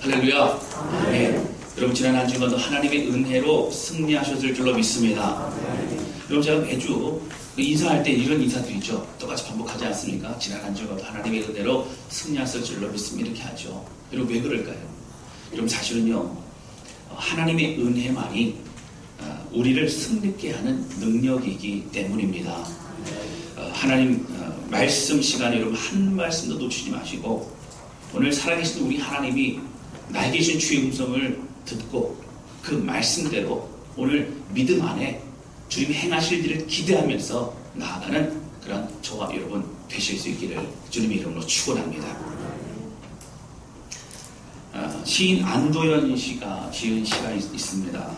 할렐루야. 네. 여러분 지난 한 주간도 하나님의 은혜로 승리하셨을 줄로 믿습니다. 여러분 제가 매주 인사할 때 이런 인사드리죠. 똑같이 반복하지 않습니까? 지난 한 주간도 하나님의 은혜로 승리하셨을 줄로 믿습니다. 이렇게 하죠. 여러분 왜 그럴까요? 여러분 사실은요, 하나님의 은혜만이 우리를 승리케 하는 능력이기 때문입니다. 하나님 말씀 시간에 여러분 한 말씀도 놓치지 마시고, 오늘 살아계신 우리 하나님이 나에게 주신 주의 음성을 듣고 그 말씀대로 오늘 믿음 안에 주님이 행하실 일을 기대하면서 나아가는 그런 저와 여러분 되실 수 있기를 주님의 이름으로 축원합니다. 시인 안도현 씨가 지은 시가 있습니다.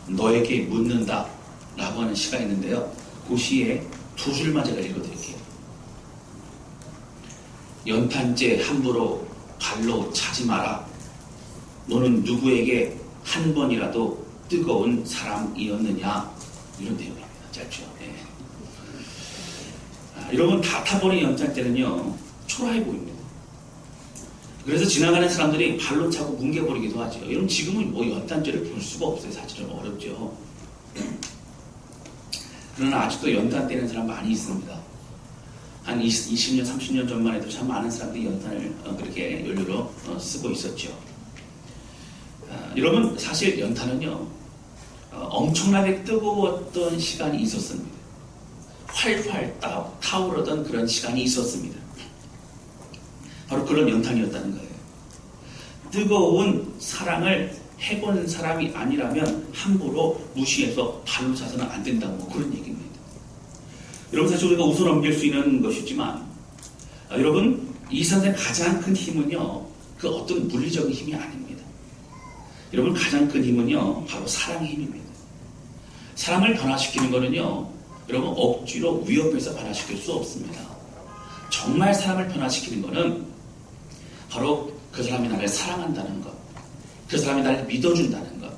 너에게 묻는다 라고 하는 시가 있는데요, 그 시에 두 줄만 제가 읽어드릴게요. 연탄재 함부로 발로 차지 마라. 너는 누구에게 한 번이라도 뜨거운 사람이었느냐. 이런 내용입니다. 짧죠. 네. 여러분 다 타버린 연탄재는요 초라해 보입니다. 그래서 지나가는 사람들이 발로 차고 뭉개버리기도 하죠. 여러분 지금은 뭐 연탄재를 볼 수가 없어요. 사실은 어렵죠. 그러나 아직도 연탄 떼는 사람 많이 있습니다. 한 20년, 30년 전만 해도 참 많은 사람들이 연탄을 그렇게 연료로 쓰고 있었죠. 여러분 사실 연탄은요 엄청나게 뜨거웠던 시간이 있었습니다. 활활 타오르던 그런 시간이 있었습니다. 바로 그런 연탄이었다는 거예요. 뜨거운 사랑을 해본 사람이 아니라면 함부로 무시해서 발로 차서는 안 된다고 뭐 그런 얘기입니다. 여러분 사실 우리가 웃어 넘길 수 있는 것이지만 여러분 이 세상의 가장 큰 힘은요 그 어떤 물리적인 힘이 아닙니다. 여러분 가장 큰 힘은요 바로 사랑의 힘입니다. 사람을 변화시키는 거는요 여러분 억지로 위협해서 변화시킬 수 없습니다. 정말 사람을 변화시키는 거는 바로 그 사람이 나를 사랑한다는 것, 그 사람이 나를 믿어준다는 것,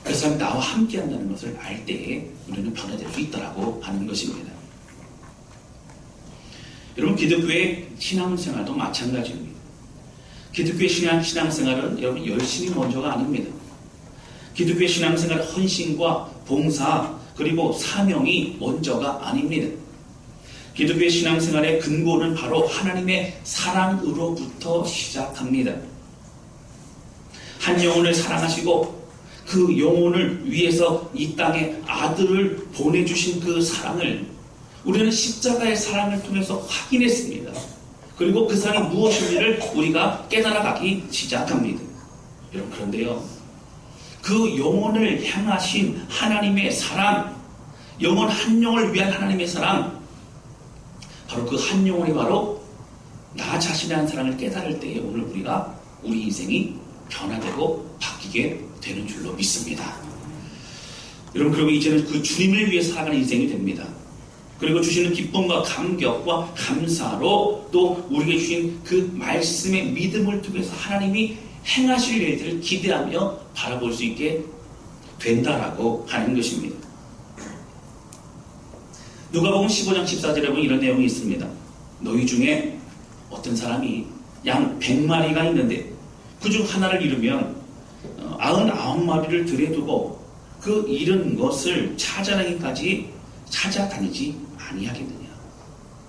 그 사람이 나와 함께 한다는 것을 알 때에 우리는 변화될 수 있다고 하는 것입니다. 여러분 기독교의 신앙생활도 마찬가지입니다. 기독교의 신앙생활은 여러분 열심히 먼저가 아닙니다. 기독교의 신앙생활은 헌신과 봉사 그리고 사명이 먼저가 아닙니다. 기독교의 신앙생활의 근본은 바로 하나님의 사랑으로부터 시작합니다. 한 영혼을 사랑하시고 그 영혼을 위해서 이 땅에 아들을 보내주신 그 사랑을 우리는 십자가의 사랑을 통해서 확인했습니다. 그리고 그 사랑이 무엇인지를 우리가 깨달아가기 시작합니다. 여러분 그런데요, 그 영혼을 향하신 하나님의 사랑, 영혼 한 영을 위한 하나님의 사랑, 바로 그 한 영혼이 바로 나 자신에 대한 사랑을 깨달을 때에 오늘 우리가 우리 인생이 변화되고 바뀌게 되는 줄로 믿습니다. 여러분 그러면 이제는 그 주님을 위해 살아가는 인생이 됩니다. 그리고 주시는 기쁨과 감격과 감사로 또 우리에게 주신 그 말씀의 믿음을 통해서 하나님이 행하실 일들을 기대하며 바라볼 수 있게 된다라고 하는 것입니다. 누가복음 15장 14절에 보면 이런 내용이 있습니다. 너희 중에 어떤 사람이 양 100마리가 있는데 그중 하나를 잃으면 99마리를 들여두고 그 잃은 것을 찾아내기까지 찾아다니지 아니하겠느냐.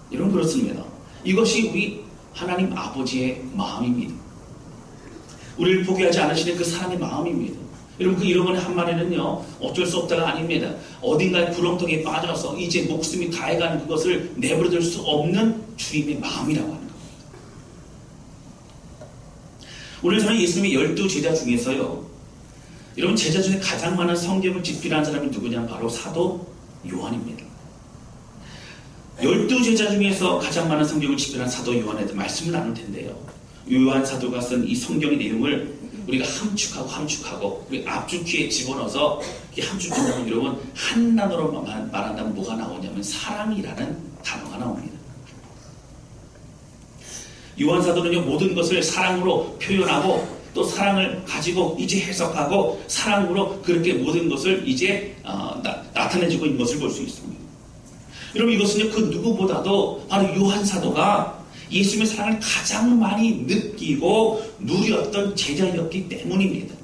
이런 그렇습니다. 이것이 우리 하나님 아버지의 마음입니다. 우리를 포기하지 않으시는 그 사랑의 마음입니다. 여러분 그 잃어버린 한 마리는요 어쩔 수 없다가 아닙니다. 어딘가의 구렁텅이에 빠져서 이제 목숨이 다해가는 그것을 내버려둘 수 없는 주님의 마음이라고 하는 겁니다. 오늘 저는 예수님의 12제자 중에서요, 여러분 제자 중에 가장 많은 성경을 집필한 사람이 누구냐? 바로 사도 요한입니다. 12제자 중에서 가장 많은 성경을 집필한 사도 요한에 대해 말씀을 나눌 텐데요, 요한 사도가 쓴 이 성경의 내용을 우리가 함축하고 우리 앞줄기에 집어넣어서 함축한다면 여러분 한 단어로 말한다면 뭐가 나오냐면 사랑이라는 단어가 나옵니다. 요한 사도는요 모든 것을 사랑으로 표현하고 또 사랑을 가지고 이제 해석하고 사랑으로 그렇게 모든 것을 이제 나타내주고 있는 것을 볼 수 있습니다. 여러분 이것은요 그 누구보다도 바로 요한 사도가 예수님의 사랑을 가장 많이 느끼고 누렸던 제자였기 때문입니다.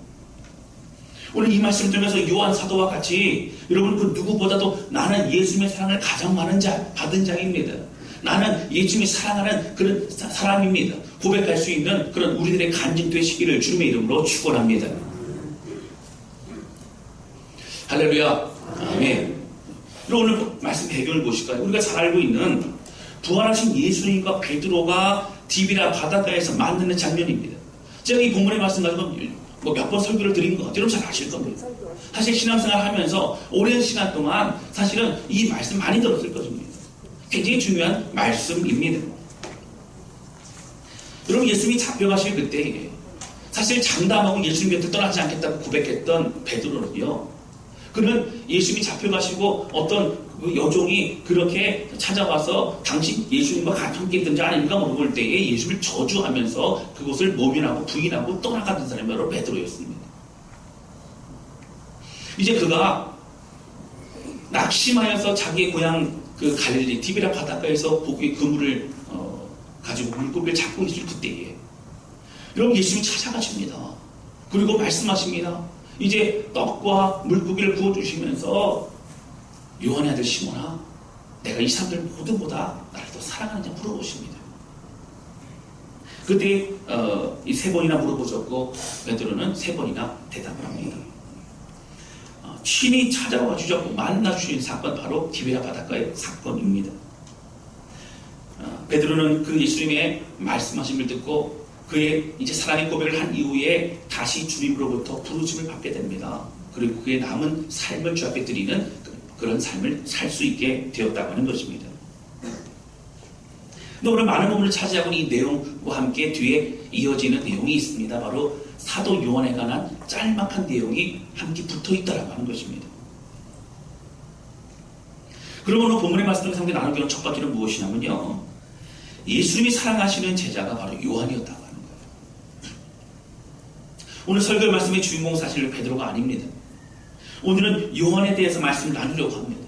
오늘 이 말씀을 들으면서 요한 사도와 같이 여러분 그 누구보다도 나는 예수님의 사랑을 가장 많은 받은 자입니다. 나는 예수님이 사랑하는 그런 사람입니다. 고백할 수 있는 그런 우리들의 간증 되시기를 주님의 이름으로 축원합니다. 할렐루야. 아멘. 오늘 말씀 배경을 보실까요? 우리가 잘 알고 있는 부활하신 예수님과 베드로가 디비라 바닷가에서 만나는 장면입니다. 제가 이 본문의 말씀 가지고 몇 번 설교를 드린 것 같아요. 여러분 잘 아실 겁니다. 사실 신앙생활 하면서 오랜 시간 동안 사실은 이 말씀 많이 들었을 것입니다. 굉장히 중요한 말씀입니다. 여러분 예수님이 잡혀가실 그때 사실 장담하고 예수님 곁을 떠나지 않겠다고 고백했던 베드로는요. 그는 예수님이 잡혀가시고 어떤 그 여종이 그렇게 찾아와서 당신 예수님과 함께 있든지 아닌가 물어볼 때에 예수님을 저주하면서 그것을 모면하고 부인하고 떠나가던 사람이 바로 베드로였습니다. 이제 그가 낙심하여서 자기의 고향 그 갈릴리 디비라 바닷가에서 고기의 그물을 가지고 물고기를 잡고 있을 그때에 여러분 예수님이 찾아가십니다. 그리고 말씀하십니다. 이제 떡과 물고기를 부어주시면서 요한의 아들 시몬아 내가 이 사람들 모두보다 나를 더 사랑하느냐 물어보십니다. 그때 이 세 번이나 물어보셨고 베드로는 세 번이나 대답을 합니다. 친히 찾아와 주셨고 만나 주신 사건 바로 디베라 바닷가의 사건입니다. 베드로는 그 예수님의 말씀하심을 듣고 그의 이제 사랑의 고백을 한 이후에 다시 주님으로부터 부르심을 받게 됩니다. 그리고 그의 남은 삶을 주 앞에 드리는 그런 삶을 살 수 있게 되었다고 하는 것입니다. 근데 오늘 많은 부분을 차지하고 이 내용과 함께 뒤에 이어지는 내용이 있습니다. 바로 사도 요한에 관한 짤막한 내용이 함께 붙어 있다라고 하는 것입니다. 그러면 오늘 본문의 말씀을 함께 나누기로 첫 번째는 무엇이냐면요. 예수님이 사랑하시는 제자가 바로 요한이었다고 하는 거예요. 오늘 설교 말씀의 주인공 사실은 베드로가 아닙니다. 오늘은 요한에 대해서 말씀을 나누려고 합니다.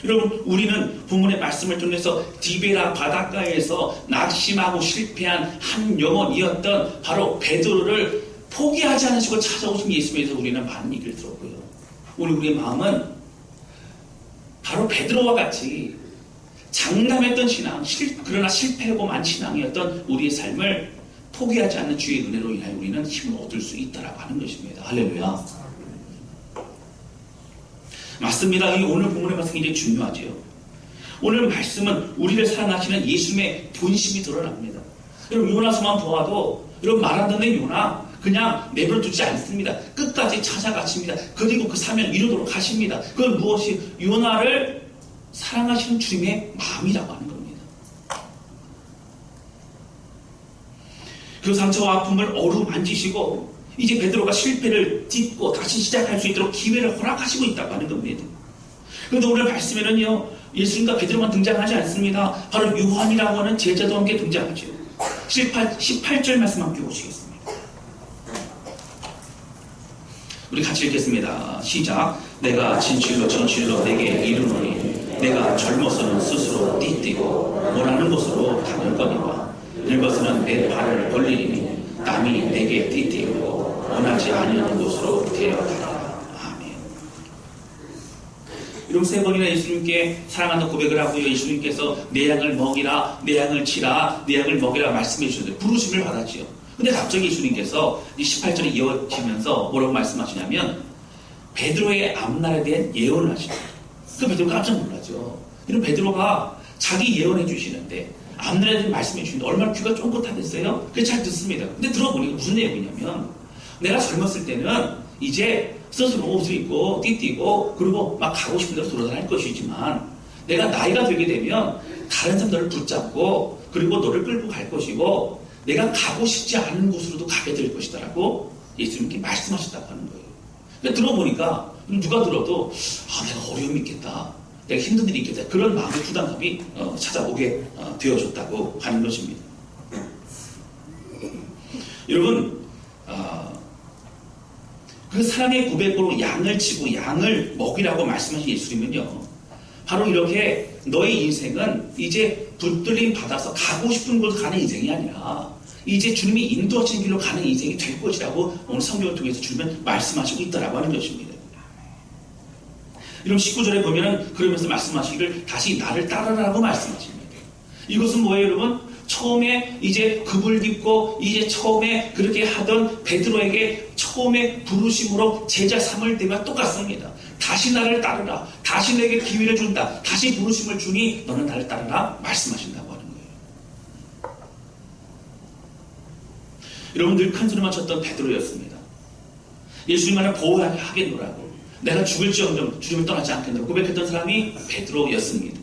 여러분 우리는 본문의 말씀을 통해서 디베라 바닷가에서 낙심하고 실패한 한 영혼이었던 바로 베드로를 포기하지 않으시고 찾아오신 예수님에 대해서 우리는 많은 얘기를 들었고요. 오늘 우리의 마음은 바로 베드로와 같이 장담했던 신앙, 그러나 실패하고만 신앙이었던 우리의 삶을 포기하지 않는 주의 은혜로 인하여 우리는 힘을 얻을 수 있다라고 하는 것입니다. 할렐루야. 맞습니다. 이 오늘 본문의 말씀이 굉장히 중요하죠. 오늘 말씀은 우리를 사랑하시는 예수님의 본심이 드러납니다. 여러분 요나서만 보아도 여러분 말 안 듣는 요나 그냥 내버려두지 않습니다. 끝까지 찾아가십니다. 그리고 그 사명 이루도록 하십니다. 그건 무엇이 요나를 사랑하시는 주님의 마음이라고 하는 겁니다. 그 상처와 아픔을 어루만지시고 이제 베드로가 실패를 딛고 다시 시작할 수 있도록 기회를 허락하시고 있다고 하는 겁니다. 그런데 오늘 말씀에는요 예수님과 베드로만 등장하지 않습니다. 바로 요한이라고 하는 제자도 함께 등장하죠. 18절 말씀 함께 보시겠습니다. 우리 같이 읽겠습니다. 시작. 내가 진실로 진실로 내게 이르노니 내가 젊어서는 스스로 띠띠고 원하는 곳으로 다닐거니와 늙어서는 내 발을 벌리리니 남이 내게 띠띠고 원하지 아니하는 곳으로 데려가리라. 아멘. 이런 세 번이나 예수님께 사랑한다는 고백을 하고요. 예수님께서 내 양을 먹이라, 내 양을 치라, 내 양을 먹이라 말씀해 주셨는데 부르심을 받았지요. 근데 갑자기 예수님께서 이 18절에 이어지면서 뭐라고 말씀하시냐면 베드로의 앞날에 대한 예언을 하십니다. 그 베드로가 깜짝 놀라죠. 이런 베드로가 자기 예언해 주시는데 앞날에 대한 말씀해 주시는데 얼마나 귀가 쫑긋하겠어요? 그게 잘 듣습니다. 근데 들어보니까 무슨 내용이냐면 내가 젊었을 때는 이제 스스로 옷을 입고 띠띠고 그리고 막 가고 싶은 대로 돌아다닐 것이지만 내가 나이가 들게 되면 다른 사람들을 붙잡고 그리고 너를 끌고 갈 것이고 내가 가고 싶지 않은 곳으로도 가게 될 것이다라고 예수님께 말씀하셨다고 하는 거예요. 근데 들어보니까 누가 들어도 내가 어려움이 있겠다. 내가 힘든 일이 있겠다. 그런 마음의 부담감이 찾아오게 되어졌다고 하는 것입니다. 여러분 그 사랑의 고백으로 양을 치고 양을 먹이라고 말씀하신 예수님은요. 바로 이렇게 너의 인생은 이제 붙들림 받아서 가고 싶은 곳 가는 인생이 아니라 이제 주님이 인도하시는 길로 가는 인생이 될 것이라고 오늘 성경을 통해서 주님은 말씀하시고 있다라고 하는 것입니다. 여러분 19절에 보면은 그러면서 말씀하시기를 다시 나를 따르라고 말씀하십니다. 이것은 뭐예요, 여러분? 처음에 이제 급을 딛고 이제 처음에 그렇게 하던 베드로에게 처음에 부르심으로 제자 삼을 때와 똑같습니다. 다시 나를 따르라. 다시 내게 기회를 준다. 다시 부르심을 주니 너는 나를 따르라 말씀하신다고 하는 거예요. 여러분 늘 큰 소리만 쳤던 베드로였습니다. 예수님만을 보호하겠노라고 내가 죽을지언정 주님을 떠나지 않겠노라고 고백했던 사람이 베드로였습니다.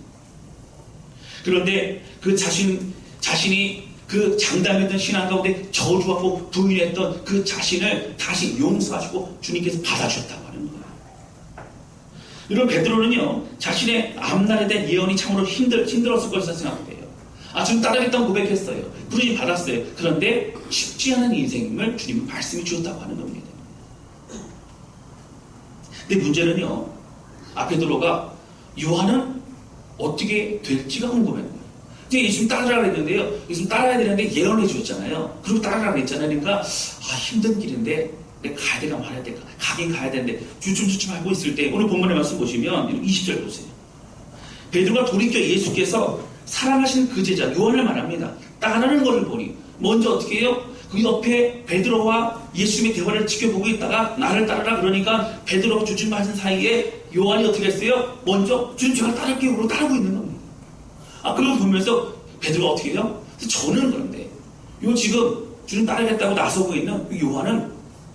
그런데 그 자신이 그 장담했던 신앙 가운데 저주하고 부인했던 그 자신을 다시 용서하시고 주님께서 받아주셨다고 하는 거예요. 이런 베드로는요, 자신의 앞날에 대한 예언이 참으로 힘들었을 것이라 생각돼요. 주님 따르겠다고 고백했어요. 부르심 받았어요. 그런데 쉽지 않은 인생임을 주님은 말씀해 주셨다고 하는 겁니다. 근데 문제는요, 베드로가 요한은 어떻게 될지가 궁금해요. 이제 예수님 따르라고 했는데요. 예수님 따라야 되는데 예언해 주셨잖아요. 그리고 따르라고 했잖아요. 그러니까 힘든 길인데 내가 가야 될까 말아야 될까. 가긴 가야 되는데 주춤주춤 하고 있을 때 오늘 본문의 말씀 보시면 20절 보세요. 베드로가 돌이켜 예수께서 사랑하신 그 제자 요한을 말합니다. 따르는 것을 보니 먼저 어떻게 해요? 그 옆에 베드로와 예수님의 대화를 지켜보고 있다가 나를 따르라 그러니까 베드로가 주춤하신 사이에 요한이 어떻게 했어요? 먼저 주님 제가 따를게요. 그러고 따르고 있는 겁니다. 그걸 보면서 베드로가 어떻게 해요? 저는 그런데 지금 주님 따르겠다고 나서고 있는 요한은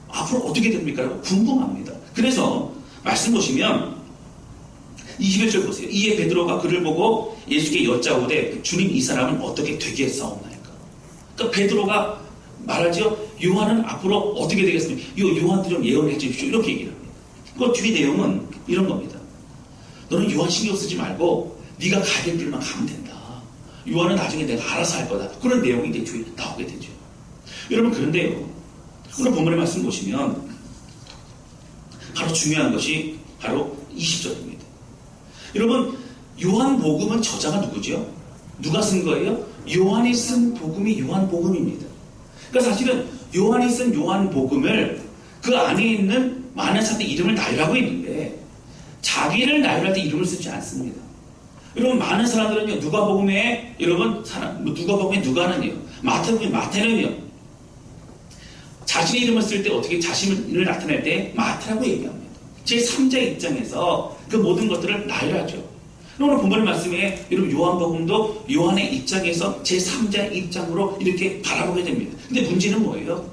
앞으로 어떻게 됩니까? 라고 궁금합니다. 그래서 말씀 보시면 21절 보세요. 이에 베드로가 그를 보고 예수께 여짜오되 주님 이 사람은 어떻게 되겠사옵나이까? 그러니까 베드로가 말하죠. 요한은 앞으로 어떻게 되겠습니까? 요한도 좀 예언해 주십시오. 이렇게 얘기를 합니다. 그 뒤 내용은 이런 겁니다. 너는 요한 신경 쓰지 말고 네가 가야 될 길만 가면 된다. 요한은 나중에 내가 알아서 할 거다. 그런 내용이 내 뒤에 나오게 되죠. 여러분 그런데요. 오늘 본문의 말씀 보시면 바로 중요한 것이 바로 20절입니다. 여러분 요한복음은 저자가 누구죠? 누가 쓴 거예요? 요한이 쓴 복음이 요한복음입니다. 그러니까 사실은 요한이 쓴 요한복음을 그 안에 있는 많은 사람들이 이름을 나열하고 있는데 자기를 나열할 때 이름을 쓰지 않습니다. 여러분 많은 사람들은요 누가복음에 누가복음에 누가는요 마태는요 자신의 이름을 쓸 때 어떻게 자신을 나타낼 때 마태라고 얘기합니다. 제3자의 입장에서 그 모든 것들을 나열하죠. 오늘 본문의 말씀에 여러분 요한복음도 요한의 입장에서 제3자의 입장으로 이렇게 바라보게 됩니다. 근데 문제는 뭐예요?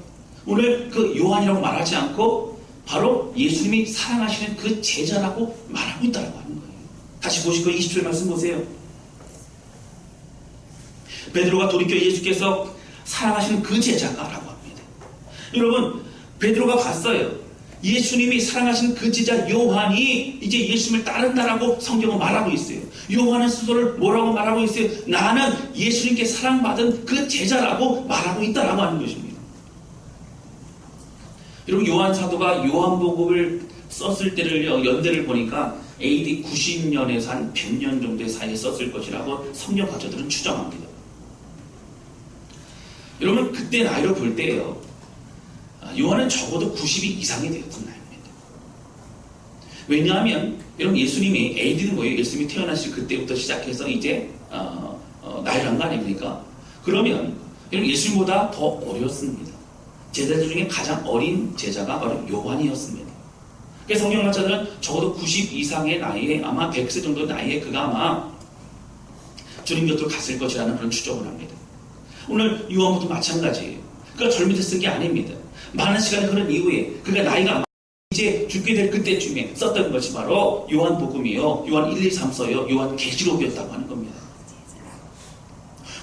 오늘 그 요한이라고 말하지 않고 바로 예수님이 사랑하시는 그 제자라고 말하고 있다고 하는 거예요. 다시 보시고 20절 말씀 보세요. 베드로가 돌이켜 예수께서 사랑하시는 그 제자가라고 합니다. 여러분 베드로가 봤어요. 예수님이 사랑하시는 그 제자 요한이 이제 예수님을 따른다라고 성경은 말하고 있어요. 요한은 스스로를 뭐라고 말하고 있어요? 나는 예수님께 사랑받은 그 제자라고 말하고 있다라고 하는 것입니다. 여러분 요한 사도가 요한복음을 썼을 때를요 연대를 보니까 AD 90년에서 한 100년 정도의 사이에 썼을 것이라고 성경학자들은 추정합니다. 여러분 그때 나이로 볼 때요 요한은 적어도 90이 이상이 되었던 나이입니다. 왜냐하면 여러분 예수님이 AD는 뭐예요? 예수님이 태어나실 그때부터 시작해서 이제 나이를 한 거 아닙니까? 그러면 여러분 예수님보다 더 어렸습니다. 제자들 중에 가장 어린 제자가 바로 요한이었습니다. 그래서 성경학자들은 적어도 90 이상의 나이에 아마 100세 정도 나이에 그가 아마 주님 곁으로 갔을 것이라는 그런 추정을 합니다. 오늘 요한도 마찬가지예요. 그가 젊을 때 쓴 게 아닙니다. 많은 시간이 흐른 이후에 그가 나이가 이제 죽게 될 그때쯤에 썼던 것이 바로 요한복음이요. 요한 1, 2, 3서요. 요한 계시록이었다고 하는 겁니다.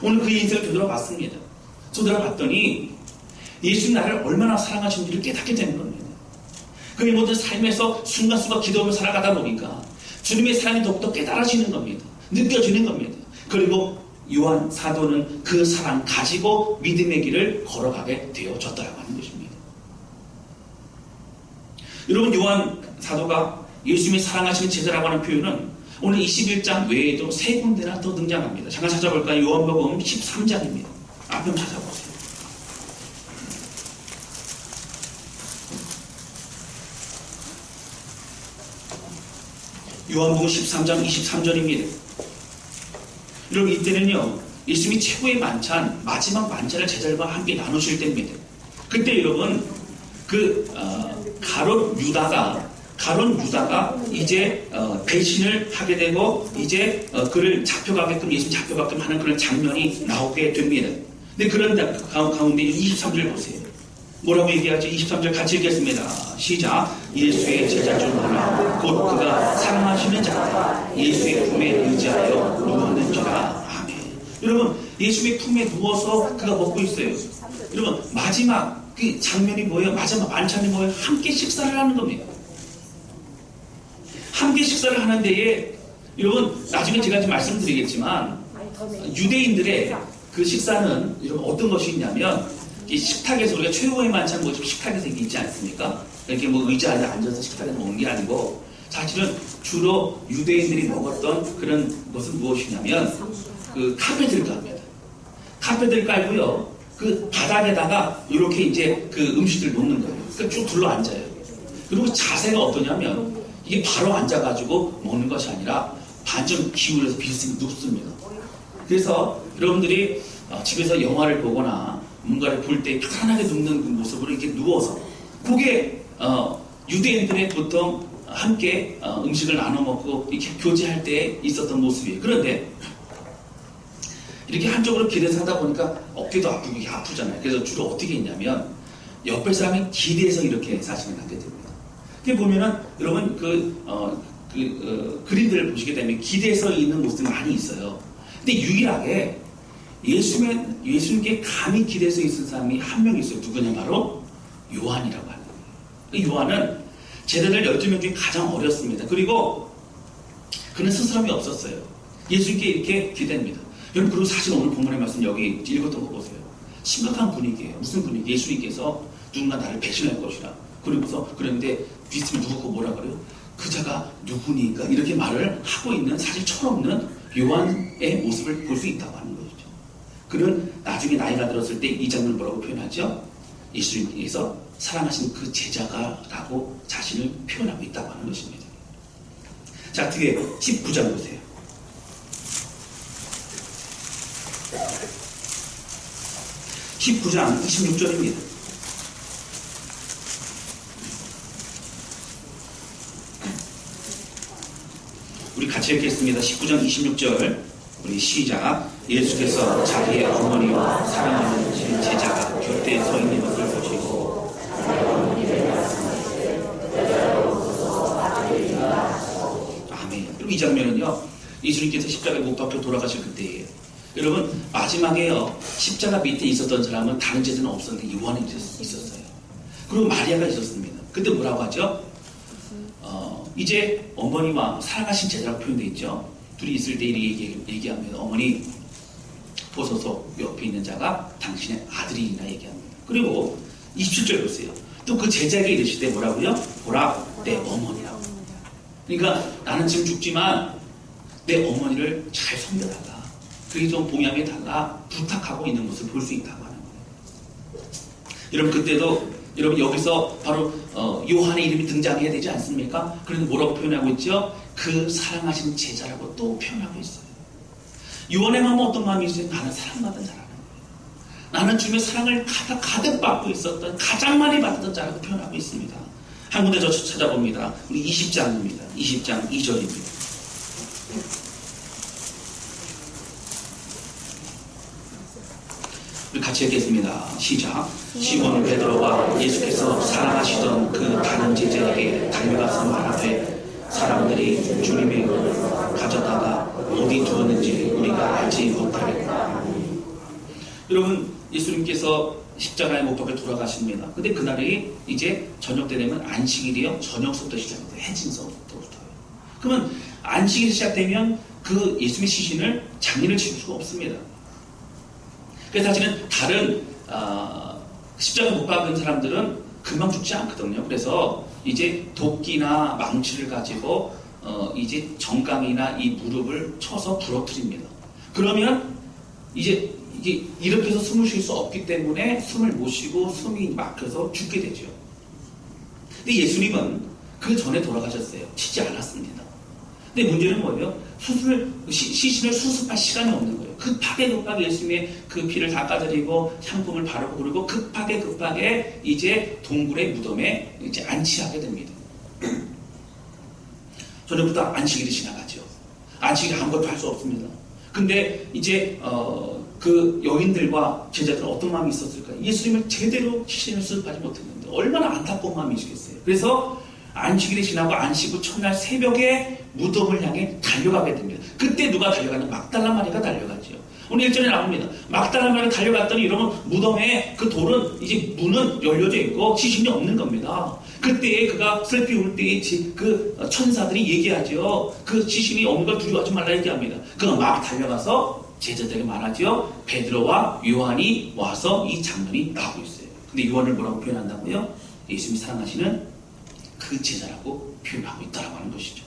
오늘 그 인생을 되돌아봤습니다. 되돌아봤더니 예수님 나를 얼마나 사랑하시는지를 깨닫게 되는 겁니다. 그의 모든 삶에서 순간순간 기도하며 살아가다 보니까 주님의 사랑이 더욱더 깨달아지는 겁니다. 느껴지는 겁니다. 그리고 요한 사도는 그 사랑 가지고 믿음의 길을 걸어가게 되어졌다고 하는 것입니다. 여러분 요한 사도가 예수님이 사랑하시는 제자라고 하는 표현은 오늘 21장 외에도 세 군데나 또 등장합니다. 잠깐 찾아볼까요? 요한복음 13장입니다. 앞에 찾아보세요. 요한복음 13장 23절입니다. 여러분 이때는요 예수님이 최고의 만찬, 마지막 만찬을 제자들과 함께 나누실 때입니다. 그때 여러분 가룟 유다가 이제 배신을 하게 되고 이제 그를 잡혀가게끔 예수님 잡혀가게끔 하는 그런 장면이 나오게 됩니다. 근데 그런 가운데 23절 보세요. 뭐라고 얘기하죠? 23절 같이 읽겠습니다. 시작. 예수의 제자 중 하나 곧 그가 사랑하시는 자가 예수의 품에 의지하여 누웠는지라. 아멘. 여러분 예수의 품에 누워서 그가 먹고 있어요. 여러분 마지막 그 장면이 뭐예요? 마지막 만찬이 뭐예요? 함께 식사를 하는 겁니다. 함께 식사를 하는 데에 여러분 나중에 제가 좀 말씀드리겠지만 유대인들의 그 식사는 여러분 어떤 것이 있냐면 이 식탁에서 우리가 최고의 만찬 모집 식탁에서 이게 있지 않습니까? 이렇게 뭐 의자에 앉아서 식탁에서 먹는 게 아니고 사실은 주로 유대인들이 먹었던 그런 것은 무엇이냐면 그 카펫을 깔습니다. 카펫을 깔고요. 그 바닥에다가 이렇게 이제 그 음식을 놓는 거예요. 그러니까 쭉 둘러 앉아요. 그리고 자세가 어떠냐면 이게 바로 앉아가지고 먹는 것이 아니라 반쯤 기울여서 비스듬히 눕습니다. 그래서 여러분들이 집에서 영화를 보거나 뭔가를 볼 때 편안하게 눕는 그 모습으로 이렇게 누워서 그게 유대인들의 보통 함께 음식을 나눠 먹고 이렇게 교제할 때 있었던 모습이에요. 그런데 이렇게 한쪽으로 기대서 하다 보니까 어깨도 아프고 이게 아프잖아요. 그래서 주로 어떻게 했냐면 옆에 사람이 기대서 이렇게 사진을 하게 됩니다. 이게 보면은 여러분 그림들을 보시게 되면 기대서 있는 모습이 많이 있어요. 근데 유일하게 예수님께 감히 기대서 있은 사람이 한 명 있어요. 누구냐? 바로 요한이라고 하는 거예요. 요한은 제자들 12명 중에 가장 어렸습니다. 그리고 그는 스스럼이 없었어요. 예수님께 이렇게 기대합니다. 여러분 그리고 사실 오늘 본문의 말씀 여기 읽었던 거 보세요. 심각한 분위기예요. 무슨 분위기? 예수님께서 누군가 나를 배신할 것이라. 그러면서 그런데 비스듬히 누구고 뭐라 그래요? 그자가 누구니까 이렇게 말을 하고 있는 사실 철없는 요한의 모습을 볼 수 있다고 하는 것이죠. 그는 나중에 나이가 들었을 때 이 장면을 뭐라고 표현하죠? 예수님께서 사랑하신 그 제자가라고 자신을 표현하고 있다고 하는 것입니다. 자, 뒤에 19장 보세요. 19장 26절입니다. 우리 같이 읽겠습니다. 19장 26절 우리 시작. 예수께서 자기의 어머니와 사랑하는 제자가 곁에 서 있는 것을 보시고 아멘. 그리고 이 장면은요 예수님께서 십자가에 못 박혀 돌아가실 그때예요. 여러분 마지막에요 십자가 밑에 있었던 사람은 다른 제자는 없었는데 요한이 있었어요. 그리고 마리아가 있었습니다. 그때 뭐라고 하죠? 이제 어머니와 사랑하신 제자라고 표현되어 있죠. 둘이 있을 때 얘기하면 어머니 보소서 옆에 있는 자가 당신의 아들이나 얘기합니다. 그리고 27절 보세요. 또 그 제자에게 이르시되 뭐라고요? 보라 내 어머니라고. 그러니까 나는 지금 죽지만 내 어머니를 잘 섬겨달라. 그게 좀 봉양해 달라 부탁하고 있는 모습을 볼 수 있다고 하는 거예요. 여러분 그때도 여러분 여기서 바로 요한의 이름이 등장해야 되지 않습니까? 그런데 뭐라고 표현하고 있죠? 그 사랑하신 제자라고 또 표현하고 있어요. 요한의 마음은 어떤 마음이 있어요? 나는 사랑받은 자라는 거예요. 나는 주님의 사랑을 가득 받고 있었던 가장 많이 받았던 자라고 표현하고 있습니다. 한 군데 저 찾아봅니다. 우리 20장입니다. 20장 2절입니다. 우리 같이 읽겠습니다. 시작. 시몬 베드로와 예수께서 사랑하시던 그 다른 제자에게 달려가서 말하되 사람들이 주님의 가져다가 어디 두었는지 우리가 알지 못하겠다. 여러분 예수님께서 십자가에 못 박혀 돌아가십니다. 근데 그날이 이제 저녁 때 되면 안식일이요. 저녁부터 시작돼요. 해진서부터요. 그러면 안식일이 시작되면 그 예수님의 시신을 장례를 치를 수가 없습니다. 그래서 사실은 다른 십자가 못 박은 사람들은 금방 죽지 않거든요. 그래서 이제 도끼나 망치를 가지고 이제 정강이나 이 무릎을 쳐서 부러뜨립니다. 그러면 이제 이게 이렇게 해서 숨을 쉴 수 없기 때문에 숨을 못 쉬고 숨이 막혀서 죽게 되죠. 근데 예수님은 그 전에 돌아가셨어요. 치지 않았습니다. 근데 문제는 뭐예요? 시신을 수습할 시간이 없는 거예요. 급하게 예수님의 그 피를 닦아드리고 향품을 바르고 그리고 급하게 이제 동굴의 무덤에 이제 안치하게 됩니다. 저녁부터 안식일이 지나가죠. 안식일 아무것도 할 수 없습니다. 근데 이제 그 여인들과 제자들은 어떤 마음이 있었을까요? 예수님을 제대로 시신을 수습하지 못했는데 얼마나 안타까운 마음이시겠어요. 그래서 안식일이 지나고 안식 후 첫날 새벽에 무덤을 향해 달려가게 됩니다. 그때 누가 달려가는? 막달라 마리가 달려가죠. 오늘 1절에 나옵니다. 막달라 마리가 달려갔더니 이러면 무덤에 그 돌은 이제 문은 열려져 있고 시신이 없는 겁니다. 그때에 그가 슬피 울 때에 그 천사들이 얘기하죠. 그 시신이 없는 걸 두려워하지 말라 얘기합니다. 그가 막 달려가서 제자들에게 말하죠. 베드로와 요한이 와서 이 장면이 나오고 있어요. 근데 요한을 뭐라고 표현한다고요? 예수님이 사랑하시는 그 제자라고 표현하고 있다라고 하는 것이죠.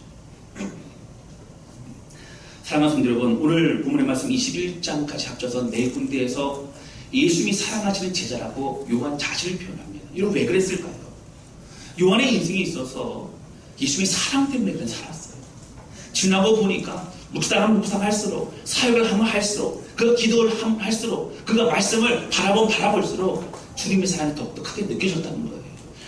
사랑하는 성도 여러분, 오늘 본문의 말씀 21장까지 합쳐서 네 군데에서 예수님이 사랑하시는 제자라고 요한 자신을 표현합니다. 이건 왜 그랬을까요? 요한의 인생에 있어서 예수님의 사랑 때문에 그냥 살았어요. 지나고 보니까 묵상할수록 사역을 하면 할수록 그 기도를 하면 할수록 그가 말씀을 바라볼수록 주님의 사랑이 더욱더 크게 느껴졌다는 거예요.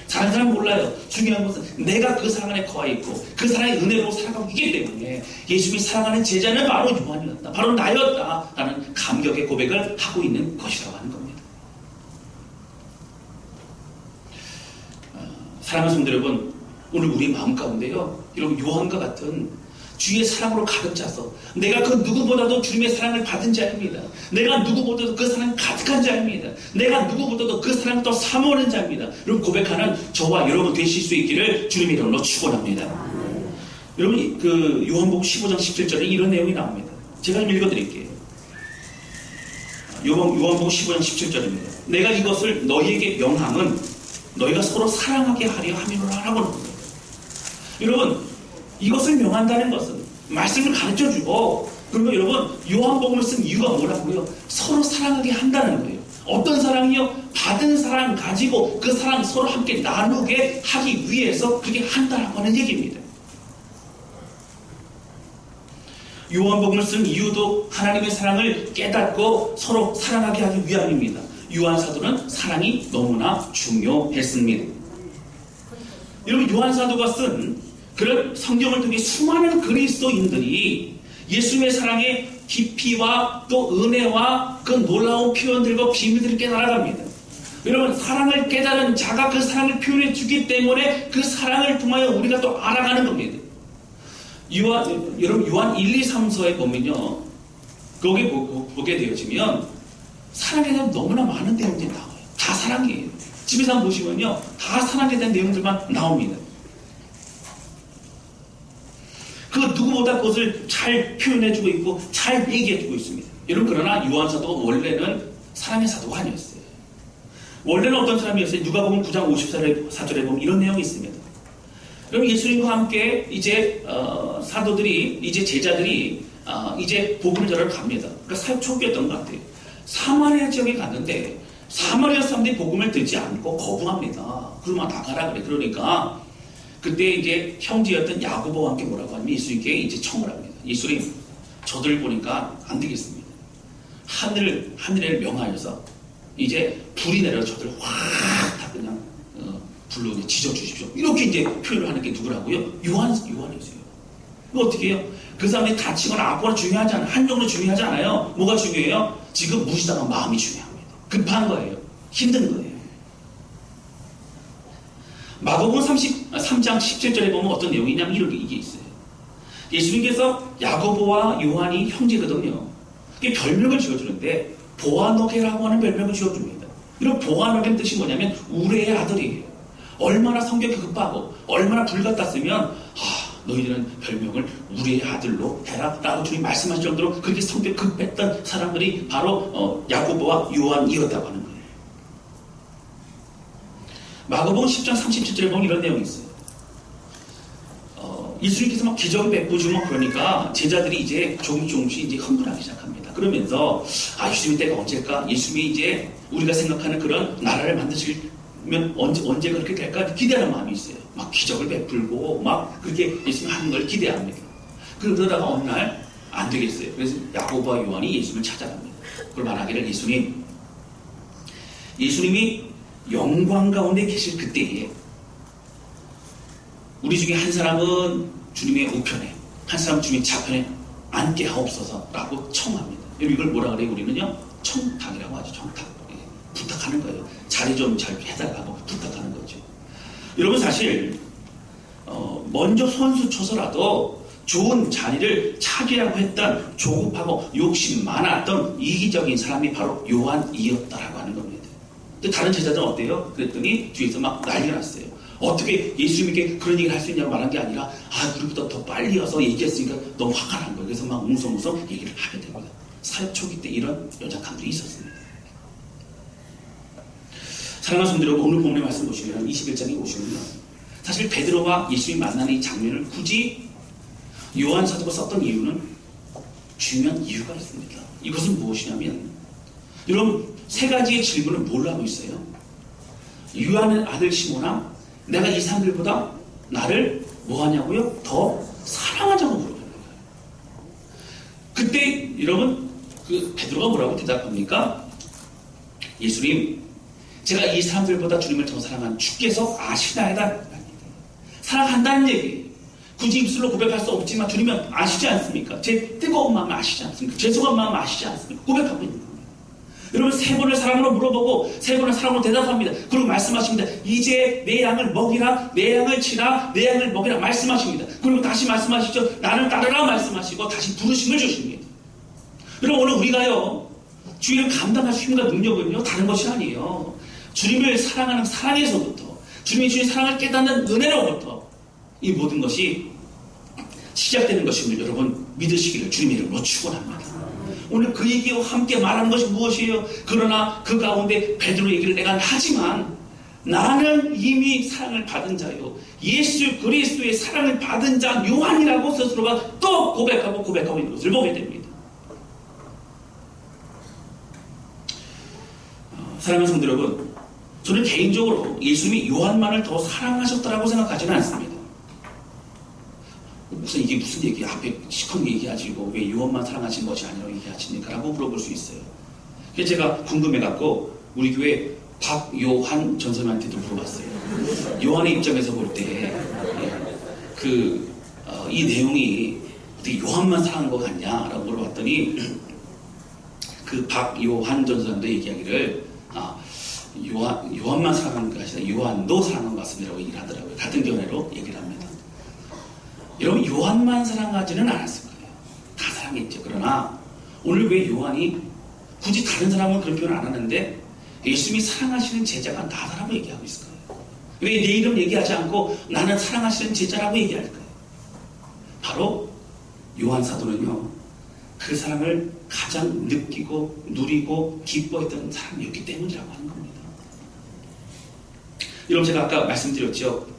다른 사람은 몰라요. 중요한 것은 내가 그 사랑 안에 거하 있고 그 사랑의 은혜로 살아가고 있기 때문에 예수님이 사랑하는 제자는 바로 요한이었다. 바로 나였다. 라는 감격의 고백을 하고 있는 것이라고 하는 겁니다. 사랑하는 성도 여러분, 오늘 우리 마음 가운데요, 이런 요한과 같은 주의 사랑으로 가득 차서 내가 그 누구보다도 주님의 사랑을 받은 자입니다. 내가 누구보다도 그 사랑 가득한 자입니다. 내가 누구보다도 그 사랑을 더 사모하는 자입니다. 여러분 고백하는 저와 여러분 되실 수 있기를 주님의 이름으로 축원합니다. 여러분 그 요한복음 15장 17절에 이런 내용이 나옵니다. 제가 좀 읽어드릴게요. 요한복음 15장 17절입니다. 내가 이것을 너희에게 명함은 너희가 서로 사랑하게 하려 함이로라 라고 하는 겁니다. 여러분 이것을 명한다는 것은 말씀을 가르쳐주고 그리고 여러분 요한복음을 쓴 이유가 뭐라고요? 서로 사랑하게 한다는 거예요. 어떤 사랑이요? 받은 사랑 가지고 그 사랑 서로 함께 나누게 하기 위해서 그렇게 한다라고 하는 얘기입니다. 요한복음을 쓴 이유도 하나님의 사랑을 깨닫고 서로 사랑하게 하기 위함입니다. 요한 사도는 사랑이 너무나 중요했습니다. 여러분 요한 사도가 쓴 그런 성경을 통해 수많은 그리스도인들이 예수님의 사랑의 깊이와 또 은혜와 그 놀라운 표현들과 비밀들을 깨달아갑니다. 여러분 사랑을 깨달은 자가 그 사랑을 표현해 주기 때문에 그 사랑을 통하여 우리가 또 알아가는 겁니다. 여러분 요한 1, 2, 3서에 보면요, 거기 보게 되어지면 사랑에 대한 너무나 많은 내용들이 나와요. 다 사랑이에요. 집에서 한번 보시면요 다 사랑에 대한 내용들만 나옵니다. 그 누구보다 그것을 잘 표현해주고 있고 잘 얘기해주고 있습니다. 여러분 그러나 요한 사도가 원래는 사랑의 사도가 아니었어요. 원래는 어떤 사람이었어요? 누가복음 9장 54절에 보면 이런 내용이 있습니다. 여러분 예수님과 함께 이제 사도들이 이제 제자들이 이제 복음을 전하러 갑니다. 그러니까 사역 초기였던 것 같아요. 사마리아 지역에 갔는데 사마리아 사람들이 복음을 듣지 않고 거부합니다. 그러면 나가라 그래. 그러니까 그때 이제 형제였던 야고보와 함께 뭐라고 하면 예수님께 이제 청을 합니다. 예수님, 저들 보니까 안 되겠습니다. 하늘을 명하여서 이제 불이 내려 저들 확 다 그냥 불로 지져 주십시오. 이렇게 이제 표현을 하는 게 누구라고요? 요한이세요. 이거 어떻게 해요? 그 사람이 다치거나 아프거나 중요하지 않아요. 한정으로 중요하지 않아요. 뭐가 중요해요? 지금 무시당한 마음이 중요합니다. 급한 거예요. 힘든 거예요. 마가복음 3장 17절에 보면 어떤 내용이냐면 이게 있어요. 예수님께서 야고보와 요한이 형제거든요. 이게 별명을 지어주는데 보아너게라고 하는 별명을 지어줍니다. 이런 보아너게의 뜻이 뭐냐면 우레의 아들이에요. 얼마나 성격이 급하고 얼마나 불같았으면 너희들은 별명을 우리의 아들로 해라 라고 주님 말씀하실 정도로 그렇게 성격이 급했던 사람들이 바로 야고보와 요한이었다고 하는 거예요. 마가복음 10장 37절에 보면 이런 내용이 있어요. 예수님께서 막 기적을 베푸시고 그러니까 제자들이 이제 조금씩 이제 흥분하기 시작합니다. 그러면서 예수님의 때가 언제일까? 예수님이 이제 우리가 생각하는 그런 나라를 만드시면 언제 그렇게 될까? 기대하는 마음이 있어요. 막 기적을 베풀고 막 그렇게 예수님 하는 걸 기대합니다. 그러다가 어느 날 안 되겠어요. 그래서 야고보와 요한이 예수님을 찾아갑니다. 그걸 말하기를 예수님이 영광 가운데 계실 그때에 우리 중에 한 사람은 주님의 우편에, 한 사람은 주님의 좌편에 앉게 하옵소서라고 청합니다. 이걸 뭐라 그래요? 우리는요, 청탁이라고 하죠. 청탁. 부탁하는 거예요. 자리 좀 잘 해달라고 부탁하는 거죠. 여러분 사실 먼저 선수 쳐서라도 좋은 자리를 차지하고 했던 조급하고 욕심 많았던 이기적인 사람이 바로 요한이었다라고 하는 겁니다. 근데 다른 제자들은 어때요? 그랬더니 뒤에서 막 난리가 났어요. 어떻게 예수님에게 그런 얘기를 할 수 있냐고 말한 게 아니라 우리보다 더 빨리 와서 얘기했으니까 너무 화가 난 거예요. 그래서 막 웅성웅성 얘기를 하게 됩니다. 사역 초기 때 이런 연약함들이 있었습니다. 사랑하는 성도 여러분, 오늘 본문의 말씀 보시면 21장에 보시면요, 사실 베드로와 예수님이 만나는 이 장면을 굳이 요한 사도가 썼던 이유는 중요한 이유가 있습니다. 이것은 무엇이냐면, 여러분 세 가지의 질문을 뭘로 하고 있어요? 요한의 아들 시몬아, 내가 이 사람들보다 나를 뭐하냐고요? 더 사랑하자고 물어보는 거예요. 그때 여러분 베드로가 뭐라고 대답합니까? 예수님, 제가 이 사람들보다 주님을 더 사랑한 주께서 아시나이다. 사랑한다는 얘기예요. 굳이 입술로 고백할 수 없지만 주님은 아시지 않습니까? 제 뜨거운 마음을 아시지 않습니까? 죄송한 마음을 아시지 않습니까? 고백하고 있는 겁니다. 여러분 세 번을 사랑으로 물어보고 세 번을 사랑으로 대답합니다. 그리고 말씀하십니다. 이제 내 양을 먹이라, 내 양을 치라, 내 양을 먹이라 말씀하십니다. 그리고 다시 말씀하시죠. 나를 따르라 말씀하시고 다시 부르심을 주십니다. 여러분 오늘 우리가요, 주님을 감당할 수 있는 능력은요, 다른 것이 아니에요. 주님을 사랑하는 사랑에서부터, 주님이 주님의 사랑을 깨닫는 은혜로부터 이 모든 것이 시작되는 것임을 여러분 믿으시기를 주님의 이름으로 축원합니다. 오늘 그 얘기와 함께 말하는 것이 무엇이에요? 그러나 그 가운데 베드로 얘기를 내가 하지만 나는 이미 사랑을 받은 자요, 예수 그리스도의 사랑을 받은 자 요한이라고 스스로가 또 고백하고 있는 것을 보게 됩니다. 사랑하는 성도 여러분, 저는 개인적으로 예수님이 요한만을 더 사랑하셨다라고 생각하지는 않습니다. 이게 무슨 얘기야? 앞에 시커멓게 얘기하지 왜 요한만 사랑하신 것이 아니라고 얘기하십니까? 라고 물어볼 수 있어요. 그래서 제가 궁금해갖고 우리 교회 박요한 전사님한테도 물어봤어요. 요한의 입장에서 볼 때 이 내용이 어떻게 요한만 사랑한 것 같냐라고 물어봤더니 그 박요한 전사님도 얘기하기를 요한만 사랑한 것이 아니라 요한도 사랑한 것 같습니다라고 얘기를 하더라고요. 같은 견해로 얘기를 합니다. 여러분 요한만 사랑하지는 않았을 거예요. 다 사랑했죠. 그러나 오늘 왜 요한이 굳이 다른 사람은 그런 표현을 안 하는데 예수님이 사랑하시는 제자가 나다라고 얘기하고 있을 거예요. 왜 내 이름 얘기하지 않고 나는 사랑하시는 제자라고 얘기할 거예요? 바로 요한 사도는요, 그 사랑을 가장 느끼고 누리고 기뻐했던 사람이었기 때문이라고 하는 겁니다. 여러분 제가 아까 말씀드렸죠.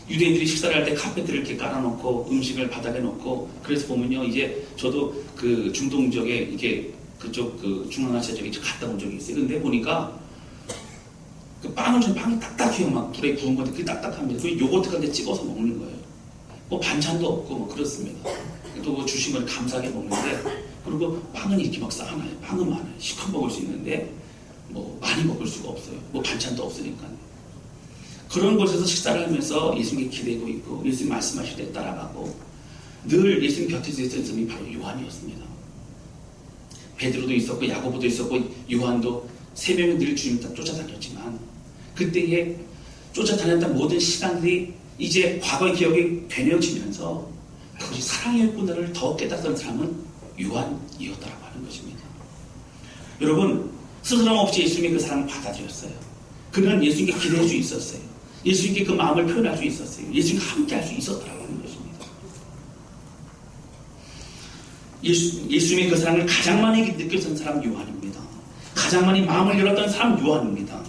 유대인들이 식사를 할 때 카페트를 이렇게 깔아놓고 음식을 바닥에 놓고, 그래서 보면요, 이제 저도 그 중동 지역에 이게 그쪽 중앙아시아 지역에 갔다 온 적이 있어요. 근데 보니까 그 빵이 딱딱해요. 막 불에 구운 건데 그게 딱딱합니다. 그 요거트 같은 데 찍어서 먹는 거예요. 뭐 반찬도 없고 뭐 그렇습니다. 또 뭐 주신 걸 감사하게 먹는데, 그리고 빵은 이렇게 막 쌓아놔요. 빵은 많아요. 시컷 먹을 수 있는데 뭐 많이 먹을 수가 없어요. 뭐 반찬도 없으니까. 그런 곳에서 식사를 하면서 예수님께 기대고 있고 예수님 말씀하실 때 따라가고 늘 예수님 곁에서 있었던 사람이 바로 요한이었습니다. 베드로도 있었고 야고보도 있었고 요한도 세 명이 늘 주님을 다 쫓아다녔지만 그때에 쫓아다녔던 모든 시간들이 이제 과거의 기억에 되뇌어지면서 그것이 사랑이었구나를 더 깨닫던 사람은 요한이었다라고 하는 것입니다. 여러분 스스럼 없이 예수님의 그 사랑을 받아들였어요. 그는 예수님께 기대할 수 있었어요. 예수님께 그 마음을 표현할 수 있었어요. 예수님과 함께 할 수 있었다라고 하는 것입니다. 예수님의 그 사랑을 가장 많이 느꼈던 사람은 요한입니다. 가장 많이 마음을 열었던 사람은 요한입니다.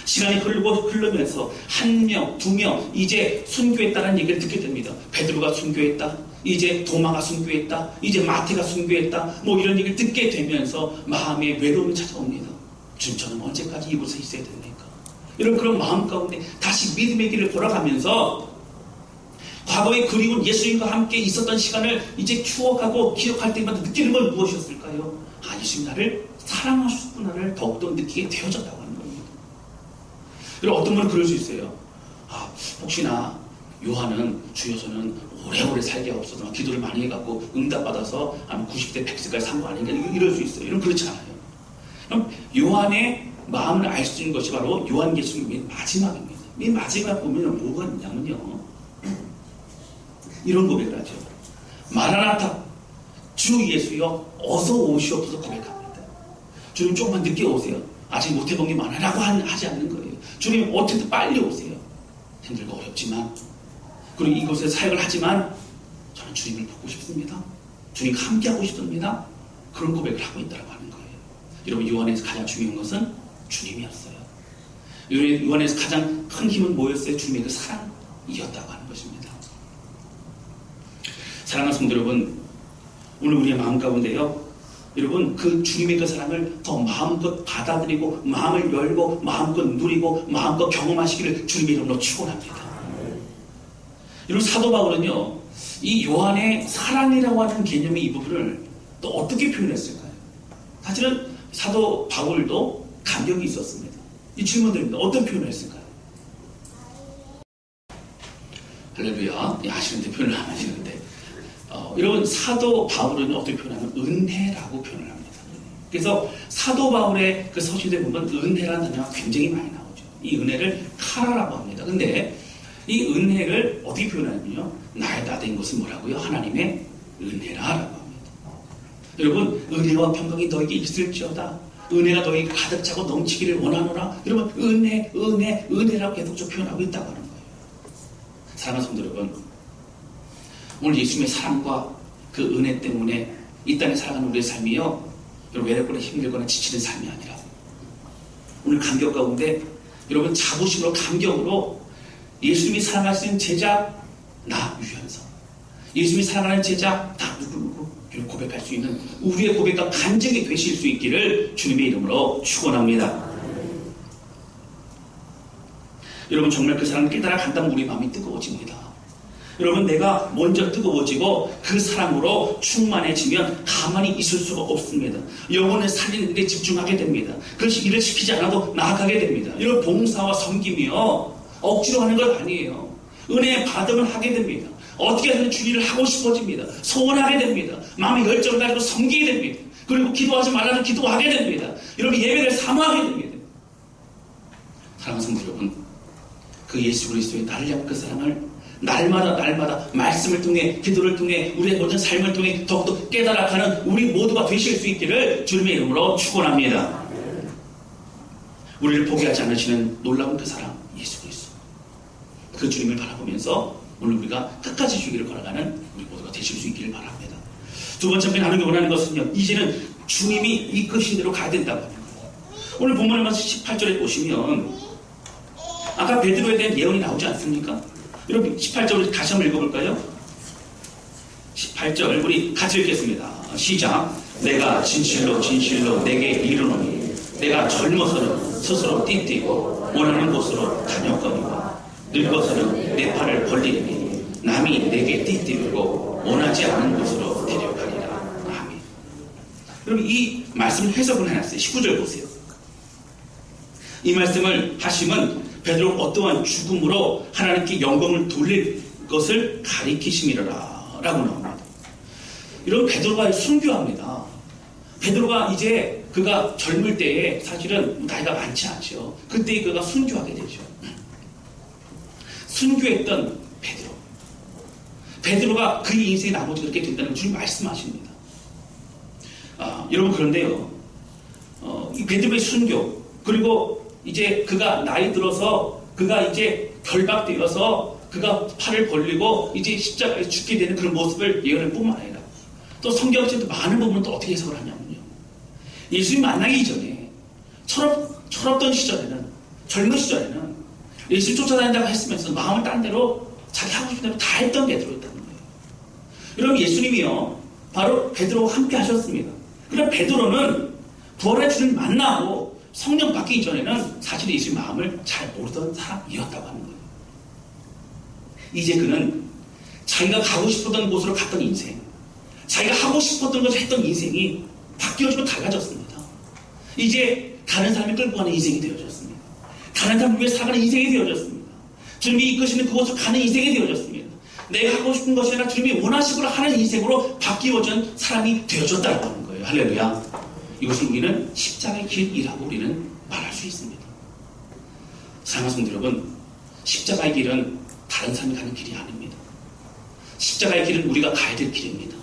시간이 흐르면서 한 명, 두 명 이제 순교했다는 얘기를 듣게 됩니다. 베드로가 순교했다. 이제 도마가 순교했다. 이제 마태가 순교했다. 뭐 이런 얘기를 듣게 되면서 마음에 외로움이 찾아옵니다. 주님, 저는 언제까지 이곳에 있어야 됩니까? 이런 그런 마음 가운데 다시 믿음의 길을 걸어가면서 과거에 그리운 예수님과 함께 있었던 시간을 이제 추억하고 기억할 때마다 느끼는 건 무엇이었을까요? 예수님 나를 사랑하셨구나를 더욱더 느끼게 되어졌다고 하는 겁니다. 그리고 어떤 분은 그럴 수 있어요. 혹시나 요한은 주여서는 오래오래 살게 없어서 기도를 많이 해갖고 응답받아서 아마 90대 100세까지 산 거 아닌가 이럴 수 있어요. 이런 그렇지 않아요. 그럼 요한의 마음을 알 수 있는 것이 바로 요한계시록 맨 마지막입니다. 맨 마지막 보면 뭐가 있냐면요. 이런 고백을 하죠. 마라나타, 주 예수여 어서 오시옵소서 고백합니다. 주님 조금만 늦게 오세요. 아직 못해본 게 많아라고 하지 않는 거예요. 주님 어떻게든 빨리 오세요. 힘들고 어렵지만 그리고 이곳에 사역을 하지만 저는 주님을 보고 싶습니다. 주님과 함께하고 싶습니다. 그런 고백을 하고 있다고 하는 거예요. 여러분, 요한에서 가장 중요한 것은 주님이었어요. 요한에서 가장 큰 힘은 뭐였어요? 주님의 그 사랑이었다고 하는 것입니다. 사랑하는 성도 여러분, 오늘 우리의 마음 가운데요, 여러분 그 주님의 그 사랑을 더 마음껏 받아들이고 마음을 열고 마음껏 누리고 마음껏 경험하시기를 주님의 이름으로 축원합니다. 여러분, 사도 바울은요 이 요한의 사랑이라고 하는 개념의 이 부분을 또 어떻게 표현했을까요? 사실은 사도 바울도 감격이 있었습니다. 이 질문드립니다. 어떤 표현을 했을까요? 할렐루야. 아시는데 표현을 안 하시는데 여러분, 사도 바울은 어떻게 표현하면 은혜라고 표현을 합니다. 그래서 사도 바울의 그 서신에 보면 은혜라는 단어가 굉장히 많이 나오죠. 이 은혜를 카라라고 합니다. 근데 이 은혜를 어떻게 표현하냐면요, 나의 나된 것은 뭐라고요? 하나님의 은혜라라고 합니다. 여러분, 은혜와 평강이 너에게 있을지어다. 은혜가 너에게 가득 차고 넘치기를 원하노라. 여러분, 은혜라고 계속 좀 표현하고 있다고 하는 거예요. 사랑하는 성도 여러분, 오늘 예수님의 사랑과 그 은혜 때문에 이 땅에 살아가는 우리의 삶이요, 여러분 외롭거나 힘들거나 지치는 삶이 아니라 오늘 감격 가운데 여러분 자부심으로 감격으로 예수님이 사랑하시는 제자 나 유현석, 예수님이 사랑하는 제자 나 누구누구 이런 고백할 수 있는 우리의 고백과 간증이 되실 수 있기를 주님의 이름으로 축원합니다. 여러분, 정말 그 사랑을 깨달아 간다면 우리 마음이 뜨거워집니다. 여러분, 내가 먼저 뜨거워지고 그 사랑으로 충만해지면 가만히 있을 수가 없습니다. 영혼을 살리는 데 집중하게 됩니다. 그것이 일을 시키지 않아도 나아가게 됩니다. 이런 봉사와 섬김이요, 억지로 하는 것 아니에요. 은혜 받으면 하게 됩니다. 어떻게 하든 주 일을 하고 싶어집니다. 소원하게 됩니다. 마음의 열정을 가지고 섬기게 됩니다. 그리고 기도하지 말라도 기도하게 됩니다. 여러분, 예배를 사모하게 됩니다. 사랑하는 성도 여러분, 그 예수 그리스도의 나를 향한 그 사랑을 날마다 말씀을 통해 기도를 통해 우리의 모든 삶을 통해 더욱더 깨달아가는 우리 모두가 되실 수 있기를 주님의 이름으로 축원합니다. 우리를 포기하지 않으시는 놀라운 그 사랑 예수 그리스도, 그 주님을 바라보면서 오늘 우리가 끝까지 주기를 걸어가는 우리 모두가 되실 수 있기를 바랍니다. 두 번째 나누기 원하는 것은요, 이제는 주님이 이끄신 대로 가야 된다고 하는 거예요. 오늘 본문에 가서 18절에 보시면 아까 베드로에 대한 예언이 나오지 않습니까? 여러분, 18절 다시 한번 읽어볼까요? 18절 우리 같이 읽겠습니다. 시작. 내가 진실로 내게 이르노니 내가 젊어서는 스스로 띠띠고 원하는 곳으로 다녔거니와 늙어서는 내 팔을 벌리니 남이 내게 띠띠고 원하지 않는 곳으로 데려가리라. 아멘. 여러분, 이 말씀을 해석을 해놨어요. 19절 보세요. 이 말씀을 하시면 베드로가 어떠한 죽음으로 하나님께 영광을 돌릴 것을 가리키심이라 라고 나옵니다. 이런 베드로가 순교합니다. 베드로가 이제 그가 젊을 때에 사실은 나이가 많지 않죠. 그때 그가 순교하게 되죠. 순교했던 베드로가 그의 인생의 나머지 그렇게 된다는 주님 말씀하십니다. 여러분, 그런데요, 이 베드로의 순교, 그리고 이제 그가 나이 들어서 그가 이제 결박되어서 그가 팔을 벌리고 이제 십자가에 죽게 되는 그런 모습을 예언할 뿐만 아니라 또 성경에서도 많은 부분은 또 어떻게 해석을 하냐면요, 예수님 만나기 전에 철없던 시절에는 젊은 시절에는 예수를 쫓아다닌다고 했으면서 마음을 딴 대로 자기 하고 싶은 대로 다 했던 베드로였다는 거예요. 여러분, 예수님이요 바로 베드로와 함께 하셨습니다. 그럼 베드로는 부활의 주를 만나고 성령 받기 이전에는 사실 예수의 마음을 잘 모르던 사람이었다고 하는 거예요. 이제 그는 자기가 가고 싶었던 곳으로 갔던 인생, 자기가 하고 싶었던 것을 했던 인생이 바뀌어지고 달라졌습니다. 이제 다른 사람이 끌고 가는 인생이 되어졌습니다. 다른 사람을 위해 살아가는 인생이 되어졌습니다. 주님이 이끄시는 그곳으로 가는 인생이 되어졌습니다. 내가 하고 싶은 것이 아니라 주님이 원하시고 하는 인생으로 바뀌어진 사람이 되어졌다고 하는 거예요. 할렐루야. 이것을 우리는 십자가의 길이라고 우리는 말할 수 있습니다. 사랑하는 성도 여러분, 십자가의 길은 다른 사람이 가는 길이 아닙니다. 십자가의 길은 우리가 가야 될 길입니다.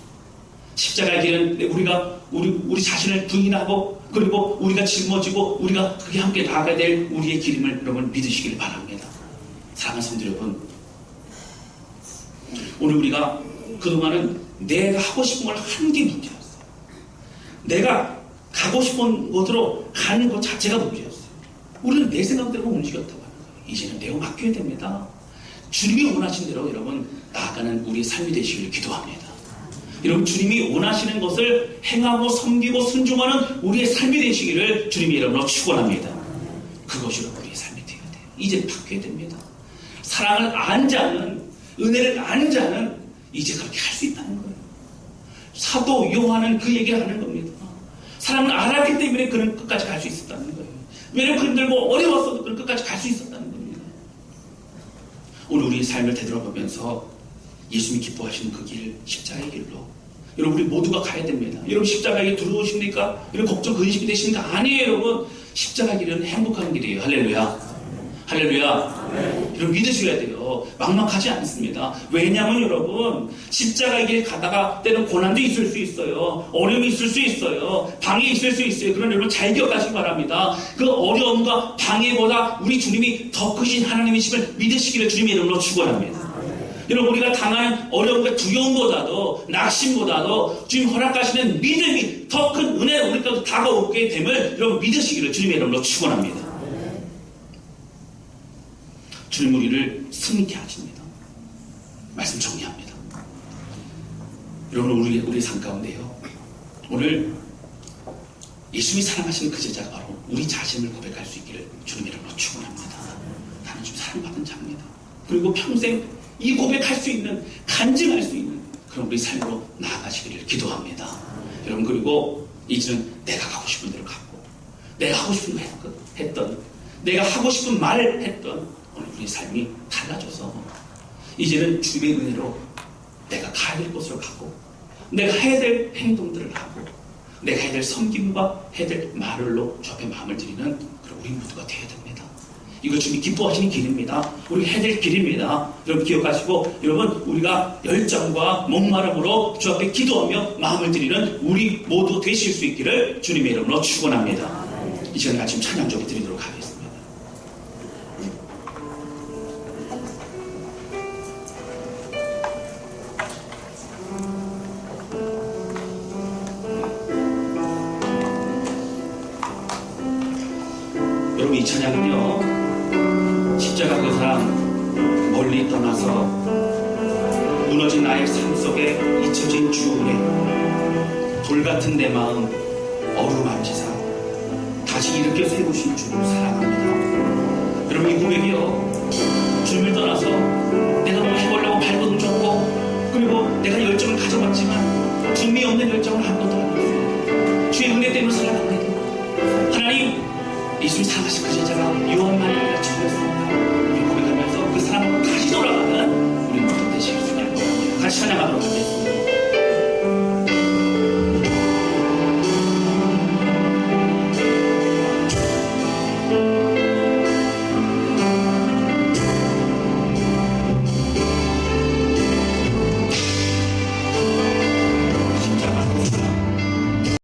십자가의 길은 우리가 우리 자신을 부인하고 그리고 우리가 짊어지고 우리가 그게 함께 나아가야 될 우리의 길임을 여러분 믿으시길 바랍니다. 사랑하는 성도 여러분, 오늘 우리가 그동안은 내가 하고 싶은 걸 하는 게 문제였어요. 내가 가고 싶은 곳으로 가는 것 자체가 문제였어요. 우리는 내 생각대로 움직였다고 하는 거예요. 이제는 내가 맡겨야 됩니다. 주님이 원하신 대로 여러분 나아가는 우리의 삶이 되시기를 기도합니다. 여러분, 주님이 원하시는 것을 행하고 섬기고 순종하는 우리의 삶이 되시기를 주님의 이름으로 축원합니다. 그것이 우리의 삶이 되어야 돼요. 이제 바뀌어야 됩니다. 사랑을 아는 자는, 은혜를 아는 자는 이제 그렇게 할 수 있다는 거예요. 사도 요한은 그 얘기를 하는 겁니다. 사랑을 알았기 때문에 그는 끝까지 갈 수 있었다는 거예요. 왜냐하면 힘들고 어려웠어도 그는 끝까지 갈 수 있었다는 겁니다. 오늘 우리의 삶을 되돌아보면서 예수님이 기뻐하시는 그 길, 십자가의 길로 여러분 우리 모두가 가야 됩니다. 여러분 십자가의 길 두려우십니까? 여러분 걱정 근심이 되십니까? 아니에요. 여러분 십자가의 길은 행복한 길이에요. 할렐루야. 할렐루야. 네. 여러분 믿으셔야 돼요. 막막하지 않습니다. 왜냐하면 여러분 십자가의 길 가다가 때는 고난도 있을 수 있어요. 어려움이 있을 수 있어요. 방해 있을 수 있어요. 그러나 여러분 잘 기억하시기 바랍니다. 그 어려움과 방해보다 우리 주님이 더 크신 하나님이심을 믿으시기를 주님의 이름으로 축원합니다. 여러분 우리가 당하는 어려움과 두려움보다도 낙심보다도 주님 허락하시는 믿음이 더 큰 은혜로 우리까지 다가오게 됨을 여러분 믿으시기를 주님의 이름으로 축원합니다. 주님 우리를 승리케 하십니다. 말씀 정리합니다. 여러분 우리의 삶 가운데요, 오늘 예수님이 사랑하시는 그 제자가 바로 우리 자신을 고백할 수 있기를 주님의 이름으로 축원합니다. 나는 좀 사랑받은 자입니다. 그리고 평생 이 고백할 수 있는, 간증할 수 있는 그런 우리 삶으로 나아가시기를 기도합니다. 여러분 그리고 이제는 내가 가고 싶은 대로 가고 내가 하고 싶은 거 했던, 내가 하고 싶은 말을 했던 오늘 우리 삶이 달라져서 이제는 주님의 은혜로 내가 가야 될 곳으로 가고 내가 해야 될 행동들을 하고 내가 해야 될 섬김과 해야 될 말을로 주 앞에 마음을 드리는 그런 우리 모두가 되어야 됩니다. 이거 주님이 기뻐하시는 길입니다. 우리가 해야 될 길입니다. 여러분 기억하시고 여러분 우리가 열정과 목마름으로 주 앞에 기도하며 마음을 드리는 우리 모두 되실 수 있기를 주님의 이름으로 축원합니다. 이 시간에 아침 찬양 좀 드리도록 하겠습니다. 여러분 이 찬양은요, 십자가 그 사랑 멀리 떠나서 무너진 나의 삶 속에 잊혀진 주은혜, 돌같은 내 마음 어루만지사 다시 일으켜 세우신 주를 사랑합니다. 여러분 이 고백이요, 주님을 떠나서 내가 뭐 해보려고 발버둥 쳤고 그리고 내가 열정을 가져봤지만 주님이 없는 열정을 한 번도 안 했습니다. 주의 은혜 때문에 살아갑니다. 하나님, 예수님 사랑하신 그 제자가 요한만